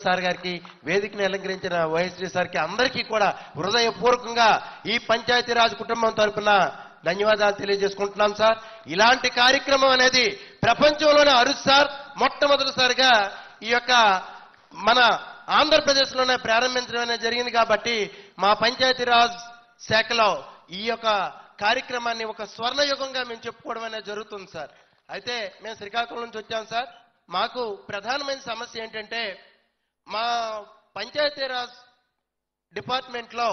Sir గారికి, వేదికను అలంకరించిన వైఎస్టీ సార్కి అందరికీ కూడా హృదయపూర్వకంగా ఈ పంచాయతీరాజ్ కుటుంబం తరఫున ధన్యవాదాలు తెలియజేసుకుంటున్నాం సార్. ఇలాంటి కార్యక్రమం అనేది ప్రపంచంలోనే అరుదు సార్. మొట్టమొదటిసారిగా ఈ యొక్క మన ఆంధ్రప్రదేశ్లోనే ప్రారంభించడం అనేది జరిగింది కాబట్టి మా పంచాయతీరాజ్ శాఖలో ఈ యొక్క కార్యక్రమాన్ని ఒక స్వర్ణయుగంగా మేము చెప్పుకోవడం అనేది జరుగుతుంది సార్. అయితే మేము శ్రీకాకుళం నుంచి వచ్చాం సార్. మాకు ప్రధానమైన సమస్య ఏంటంటే మా పంచాయతీరాజ్ డిపార్ట్మెంట్లో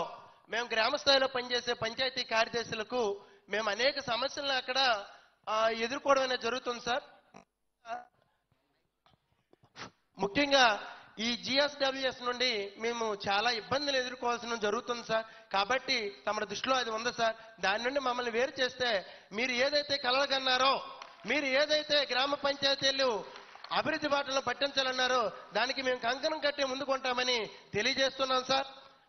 మేము గ్రామ స్థాయిలో పనిచేసే పంచాయతీ కార్యదర్శులకు మేము అనేక సమస్యలను అక్కడ ఎదుర్కోవడం అనేది జరుగుతుంది సార్. ముఖ్యంగా ఈ జిఎస్డబ్ల్యూఎస్ నుండి మేము చాలా ఇబ్బందులు ఎదుర్కోవాల్సిన జరుగుతుంది సార్. కాబట్టి తమ దృష్టిలో అది ఉంది సార్. దాని నుండి మమ్మల్ని వేరు చేస్తే మీరు ఏదైతే కలలుగన్నారో, మీరు ఏదైతే గ్రామ పంచాయతీలు అభివృద్ధి బాటలో పట్టించాలన్నారో దానికి మేము కంకణం కట్టి ముందుకుంటామని తెలియజేస్తున్నాం సార్.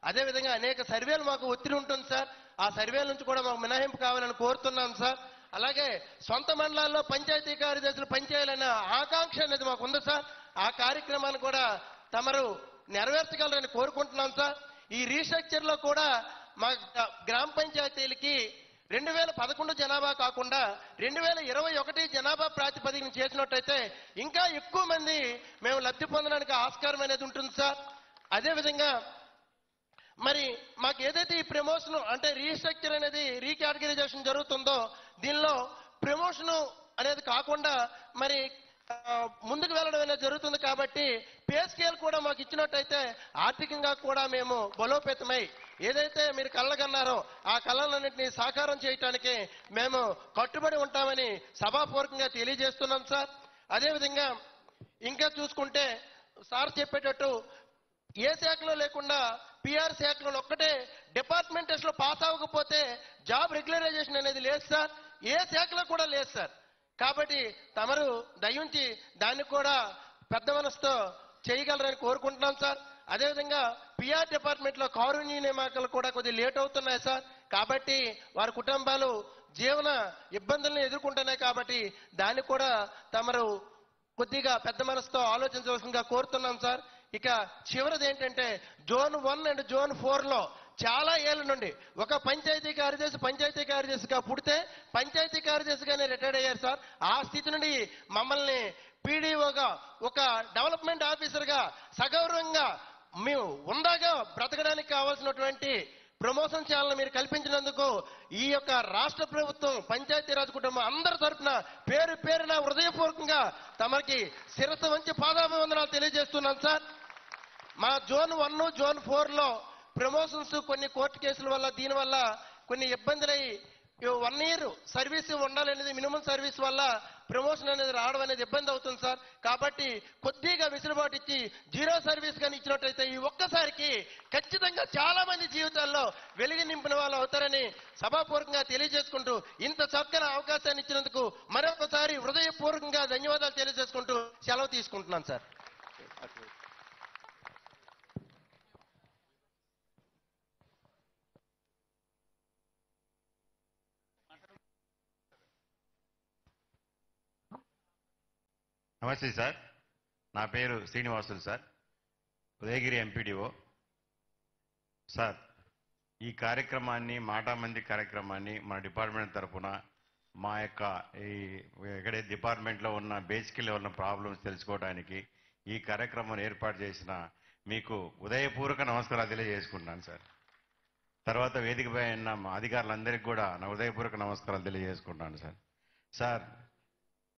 అదేవిధంగా అనేక సర్వేలు మాకు ఒత్తిడి ఉంటుంది సార్. ఆ సర్వేల నుంచి కూడా మాకు మినహాయింపు కావాలని కోరుతున్నాం సార్. అలాగే సొంత మండలాల్లో పంచాయతీ కార్యదర్శులు పనిచేయాలనే ఆకాంక్ష అనేది మాకు ఉంది సార్. ఆ కార్యక్రమాన్ని కూడా తమరు నెరవేర్చగలరని కోరుకుంటున్నాం సార్. ఈ రీస్ట్రక్చర్ లో కూడా మా గ్రామ పంచాయతీలకి 2011 జనాభా కాకుండా 2021 జనాభా ప్రాతిపదికన చేసినట్టయితే ఇంకా ఎక్కువ మంది మేము లబ్ధి పొందడానికి ఆస్కారం అనేది ఉంటుంది సార్. అదేవిధంగా మరి మాకు ఏదైతే ఈ ప్రమోషన్ అంటే రీస్ట్రక్చర్ అనేది రీకేటగరైజేషన్ జరుగుతుందో దీనిలో ప్రమోషన్ అనేది కాకుండా మరి ముందుకు వెళ్ళడం అనేది జరుగుతుంది కాబట్టి పే స్కేల్ కూడా మాకు ఇచ్చినట్టయితే ఆర్థికంగా కూడా మేము బలోపేతమై ఏదైతే మీరు కళ్ళగన్నారో ఆ కళలన్నింటినీ సాకారం చేయటానికి మేము కట్టుబడి ఉంటామని సభాపూర్వకంగా తెలియజేస్తున్నాం సార్. అదేవిధంగా ఇంకా చూసుకుంటే సార్ చెప్పేటట్టు ఏ శాఖలో లేకుండా పిఆర్ శాఖలో ఒక్కటే డిపార్ట్మెంటల్స్ లో పాస్ అవ్వకపోతే జాబ్ రెగ్యులరైజేషన్ అనేది లేదు సార్. ఏ శాఖలో కూడా లేదు సార్. కాబట్టి తమరు దయించి దాన్ని కూడా పెద్ద మనసుతో చేయగలరని కోరుకుంటున్నాం సార్. అదేవిధంగా పిఆర్ డిపార్ట్మెంట్ లో కారుణ్య నియామకాలు కూడా కొద్దిగా లేట్ అవుతున్నాయి సార్. కాబట్టి వారి కుటుంబాలు జీవన ఇబ్బందులను ఎదుర్కొంటున్నాయి కాబట్టి దాన్ని కూడా తమరు కొద్దిగా పెద్ద మనసుతో ఆలోచించవలసిందిగా కోరుతున్నాం సార్. ఇక చివరిది ఏంటంటే జోన్ 1 అండ్ జోన్ 4 లో చాలా ఏళ్ల నుండి ఒక పంచాయతీ కార్యదర్శిగా పుడితే పంచాయతీ కార్యదర్శిగానే రిటైర్డ్ అయ్యారు సార్. ఆ స్థితి నుండి మమ్మల్ని పీడీఓగా ఒక డెవలప్మెంట్ ఆఫీసర్గా సగౌరవంగా మేము ఉందాగా బ్రతకడానికి కావాల్సినటువంటి ప్రమోషన్ ఛానల్ మీరు కల్పించినందుకు ఈ యొక్క రాష్ట్ర ప్రభుత్వం పంచాయతీరాజ్ కుటుంబం అందరి తరఫున పేరు పేరున హృదయపూర్వకంగా తమకి శిరస్సు వంచి పాదాభివందనాలు తెలియజేస్తున్నాం సార్. మా జోన్ 1 జోన్ 4 లో ప్రమోషన్స్ కొన్ని కోర్టు కేసుల వల్ల దీనివల్ల కొన్ని ఇబ్బందులై 1 ఇయర్ సర్వీస్ ఉండాలనేది మినిమం సర్వీస్ వల్ల ప్రమోషన్ అనేది రావడం అనేది ఇబ్బంది అవుతుంది సార్. కాబట్టి కొద్దిగా విసులుబాటు ఇచ్చి 0 సర్వీస్ కానీ ఇచ్చినట్టయితే ఈ ఒక్కసారికి ఖచ్చితంగా చాలా మంది జీవితాల్లో వెలుగు నింపిన వాళ్ళు అవుతారని సభాపూర్వకంగా తెలియజేసుకుంటూ ఇంత చక్కని అవకాశాన్ని ఇచ్చినందుకు మరొకసారి హృదయపూర్వకంగా ధన్యవాదాలు తెలియజేసుకుంటూ సెలవు తీసుకుంటున్నాను సార్. నమస్తే సార్. నా పేరు Srinivasulu sir, Udayagiri MPDO sir. ఈ కార్యక్రమాన్ని మాటామంది కార్యక్రమాన్ని మన డిపార్ట్మెంట్ తరఫున మా యొక్క ఎక్కడే డిపార్ట్మెంట్లో ఉన్న బేసిక్ లెవెల్ ప్రాబ్లమ్స్ తెలుసుకోవడానికి ఈ కార్యక్రమం ఏర్పాటు చేసిన మీకు ఉదయపూర్వక నమస్కారాలు తెలియజేసుకుంటున్నాను సార్. తర్వాత వేదికపై ఉన్న మా అధికారులందరికీ కూడా నా ఉదయపూర్వక నమస్కారాలు తెలియజేసుకుంటున్నాను సార్. సార్